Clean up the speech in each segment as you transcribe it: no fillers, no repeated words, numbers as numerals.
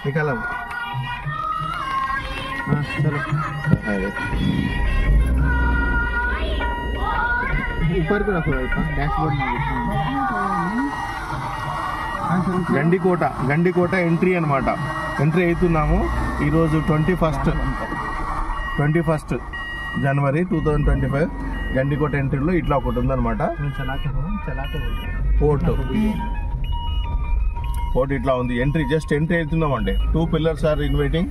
निकाला चलो ऊपर को रखो डैशबोर्ड में గండికోట ఎంట్రీ అనమాట. ఎంట్రీ అవుతున్నాము ఈరోజు 21 జనవరి 2025 గండికోట ఎంట్రీలో ఇట్లా ఒకటి ఉందన్నమాట. పోర్ట్ ఇట్లా ఉంది. ఎంట్రీ జస్ట్ ఎంట్రీ అవుతున్నామండి. 2 pillars are inviting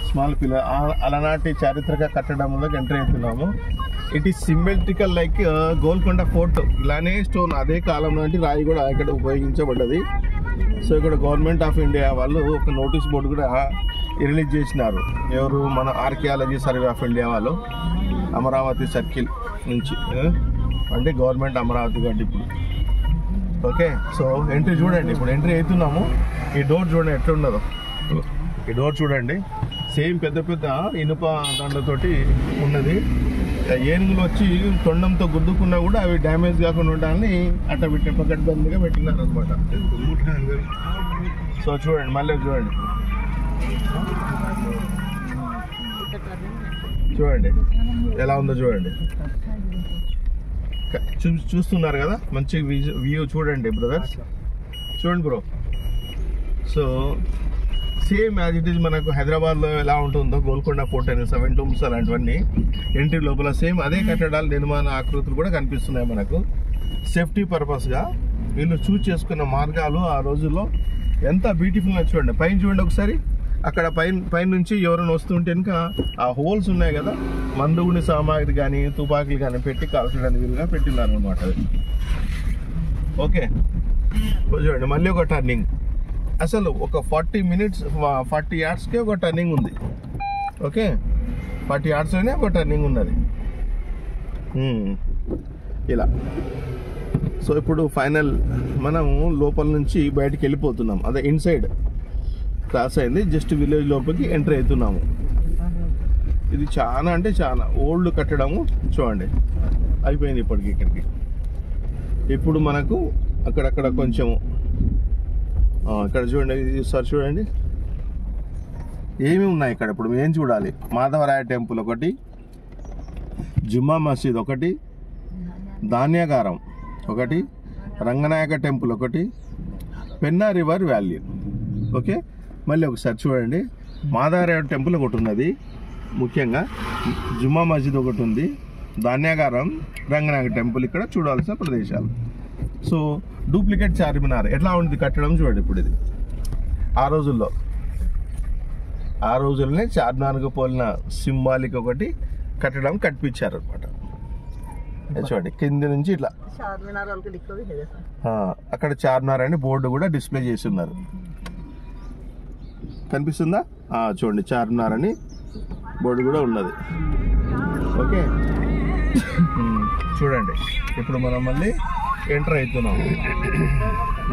small pillar. అలనాటి చారిత్రక కట్టడంలోకి ఎంట్రీ అవుతున్నాము. It is symmetrical like Golconda fort. ఇలానే స్టోన్ అదే కాలం నాటి రాయి కూడా ఇక్కడ ఉపయోగించబడ్డది. సో ఇక్కడ గవర్నమెంట్ ఆఫ్ ఇండియా వాళ్ళు ఒక నోటీస్ బోర్డు కూడా రిలీజ్ చేసినారు. ఎవరు? మన ఆర్కియాలజీ సర్వే ఆఫ్ ఇండియా వాళ్ళు. అమరావతి సర్కిల్ నుంచి అంటే గవర్నమెంట్ అమరావతి కాబట్టి ఇప్పుడు ఓకే. సో ఎంట్రీ చూడండి. ఇప్పుడు ఎంట్రీ అవుతున్నాము. ఈ డోర్ చూడండి ఎట్లా ఉండదో. ఈ డోర్ చూడండి సేమ్ పెద్ద పెద్ద ఇనుప దాంట్లతోటి ఉన్నది. ఏనుగులు వచ్చి తొండంతో గుద్దుకున్నా కూడా అవి డ్యామేజ్ కాకుండా ఉండాలని అట్లా పెట్టిన పకడ్బందీగా పెట్టినారు అనమాట. సో చూడండి మళ్ళీ చూడండి ఎలా ఉందో చూడండి. చూస్తున్నారు కదా మంచి వ్యూ చూడండి బ్రదర్స్. చూడండి bro. So same as it is మనకు హైదరాబాద్లో ఎలా ఉంటుందో గోల్కొండ ఫోర్ట్ అని 7 టూమ్స్ అలాంటివన్నీ ఎంట్రీ లోపల సేమ్ అదే కట్టడాలు నిర్మాణ ఆకృతులు కూడా కనిపిస్తున్నాయి మనకు. సేఫ్టీ పర్పస్గా వీళ్ళు చూస్ చేసుకున్న మార్గాలు ఆ రోజుల్లో ఎంత బ్యూటిఫుల్గా చూడండి. పైన చూడండి ఒకసారి. అక్కడ పైన నుంచి ఎవరైనా వస్తుంటే కనుక ఆ హోల్స్ ఉన్నాయి కదా, మందుగుని సామాగ్రి కానీ తుపాకులు కానీ పెట్టి కాల్చడానికి వీలుగా పెట్టినారు అనమాట. ఓకే చూడండి మళ్ళీ ఒక టర్నింగ్. అసలు ఒక 40 yardsకే ఒక టర్నింగ్ ఉంది. ఓకే 40 yardsలోనే ఒక టర్నింగ్ ఉన్నది ఇలా. సో ఇప్పుడు ఫైనల్ మనం లోపల నుంచి బయటికి వెళ్ళిపోతున్నాం. అదే ఇన్సైడ్ క్రాస్ అయింది. జస్ట్ విలేజ్ లోపలికి ఎంటర్ అవుతున్నాము. ఇది చాలా అంటే చాలా ఓల్డ్ కట్టడము. చూడండి అయిపోయింది ఇప్పటికి ఇక్కడికి. ఇప్పుడు మనకు అక్కడక్కడ కొంచెం ఇక్కడ చూడండి సార్ చూడండి ఏమి ఉన్నాయి ఇక్కడ. ఇప్పుడు ఏం చూడాలి? మాధవరాయ టెంపుల్ ఒకటి, జుమ్మా మసీద్ ఒకటి, ధాన్యాగారం ఒకటి, రంగనాయక టెంపుల్ ఒకటి, పెన్నా రివర్ వ్యాలీ. ఓకే మళ్ళీ ఒకసారి చూడండి. మాధవరాయ టెంపుల్ ఒకటి ఉన్నది ముఖ్యంగా, జుమ్మా మసీద్ ఒకటి ఉంది, ధాన్యాగారం, రంగనాయక టెంపుల్ ఇక్కడ చూడాల్సిన ప్రదేశాలు. సో డూప్లికేట్ చార్మినార్ ఎట్లా ఉంది కట్టడం చూడండి. ఇప్పుడు ఇది ఆ రోజుల్లోనే చార్మినార్కు పోలిన సింబాలిక్ ఒకటి కట్టడం కట్టించారు అనమాట. చూడండి కింది నుంచి ఇట్లా అక్కడ చార్మినార్ అని బోర్డు కూడా డిస్ప్లే చేసి ఉన్నారు. కనిపిస్తుందా? చూడండి చార్మినార్ అని బోర్డు కూడా ఉన్నది. ఓకే చూడండి ఇప్పుడు మనం మళ్ళీ ఎంటర్ అవుతున్నాం.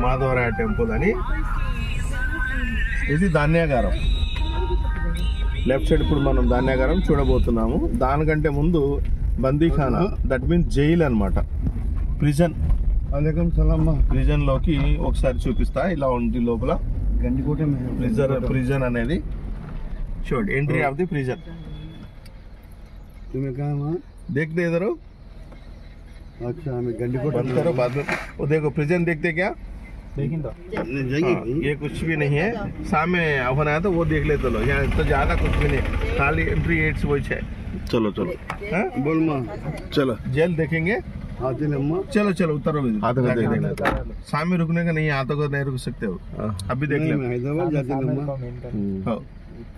మాధవరాయ టెంపుల్ అని. ఇది ధాన్యాగారం లెఫ్ట్ సైడ్. ఇప్పుడు మనం ధాన్యాగారం చూడబోతున్నాము. దానికంటే ముందు బందీఖానా, దట్ మీన్స్ జైలు అనమాట, ప్రిజన్. ప్రిజన్ లోకి ఒకసారి చూపిస్తా. ఇలా ఉంది లోపల గండికోట ప్రిజన్ అనేది. చూడండి ఎంట్రీ ఆఫ్ ది ప్రిజన్. देखते इधर हो. अच्छा हमें गंडीकोट बंद करो बाद में. वो देखो प्रिजन देखते क्या? ये कुछ भी नहीं है. सामने अपन आया तो वो देख लेते लो. यहाँ तो ज्यादा कुछ भी नहीं, खाली एंट्री 8 वो है. चलो बोल माँ. चलो जेल देखेंगे. चलो उतरो. सामने रुकने का नहीं है, हाथों को नहीं रुक सकते हो. अभी देख लो.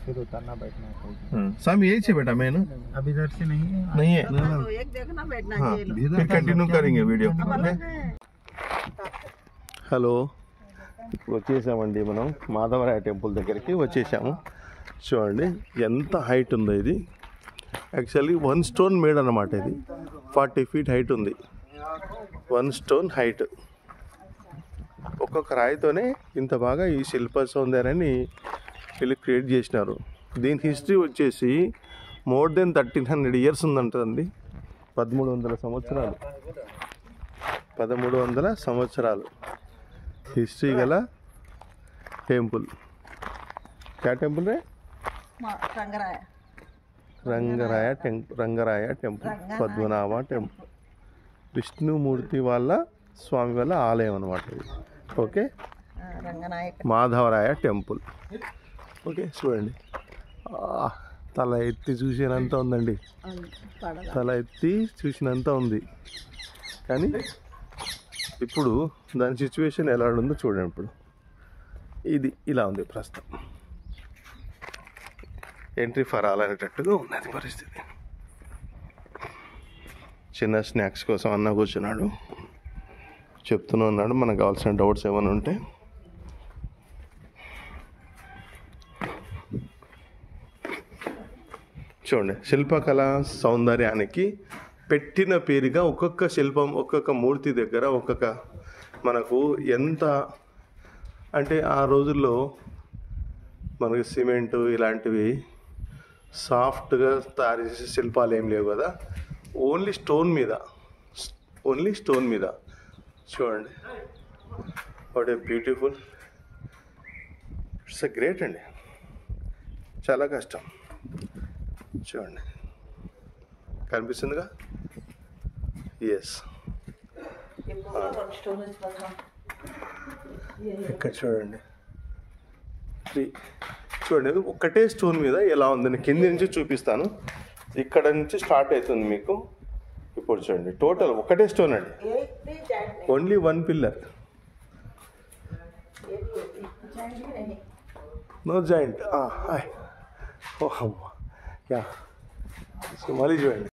फिर उतरना बैठना सामने यही है बेटा. मेन अभी इधर से नहीं है. एक देखना बैठना. हाँ फिर कंटिन्यू करेंगे वीडियो. హలో ఇప్పుడు వచ్చేసామండి మనం మాధవరాయ టెంపుల్ దగ్గరికి వచ్చేసాము. చూడండి ఎంత హైట్ ఉందో ఇది. యాక్చువల్లీ 1 stone మేడ్ అన్నమాట. ఇది 40 feet హైట్ ఉంది. 1 stone హైట్. ఒక్కొక్క రాయితోనే ఇంత బాగా ఈ శిల్ప సౌందర్యాన్ని వీళ్ళు క్రియేట్ చేసినారు. దీని హిస్టరీ వచ్చేసి మోర్ దెన్ 1300 years ఉందంటండి. 1300 సంవత్సరాలు. 1300 సంవత్సరాలు హిస్టరీ గల టెంపుల్. क्या टेम्पल है? రంగరాయ రంగరాయ టెంపుల్, పద్మనాభ టెంపుల్, విష్ణుమూర్తి వాళ్ళ స్వామి వాళ్ళ ఆలయం అనమాట ఇది. Okay, Madhavaraya temple. ఓకే, చూడండి తల ఎత్తి చూసినంత ఉందండి, తల ఎత్తి చూసినంత ఉంది. కానీ ఇప్పుడు దాని సిచ్యువేషన్ ఎలా ఉందో చూడండి. ఇప్పుడు ఇది ఇలా ఉంది ప్రస్తుతం, ఎంట్రీ ఫర్ ఆల్ అనేటట్టుగా ఉన్నది పరిస్థితి. చిన్న స్నాక్స్ కోసం అన్న కూర్చున్నాడు, చెప్తూనే ఉన్నాడు మనకు కావాల్సిన డౌట్స్ ఏమైనా ఉంటే. చూడండి, శిల్పకళ సౌందర్యానికి పెట్టిన పేరుగా ఒక్కొక్క శిల్పం, ఒక్కొక్క మూర్తి దగ్గర ఒక్కొక్క మనకు ఎంత అంటే ఆ రోజుల్లో మనకి సిమెంటు ఇలాంటివి సాఫ్ట్గా తయారు చేసే శిల్పాలు ఏం లేవు కదా, ఓన్లీ స్టోన్ మీద. చూడండి, what a beautiful, it's a great అండి, చాలా కష్టం. చూడండి, కనిపిస్తుందిగా? ఎస్, ఇక్కడ చూడండి, చూడండి ఒక్కటే స్టోన్ మీద ఎలా ఉందని కింది నుంచి చూపిస్తాను. ఇక్కడ నుంచి స్టార్ట్ అవుతుంది మీకు. ఇప్పుడు చూడండి, టోటల్ ఒకటే స్టోన్ అండి, only one pillar, no joint. ఓ అమ్మా, యా, సో మళ్ళీ చూడండి.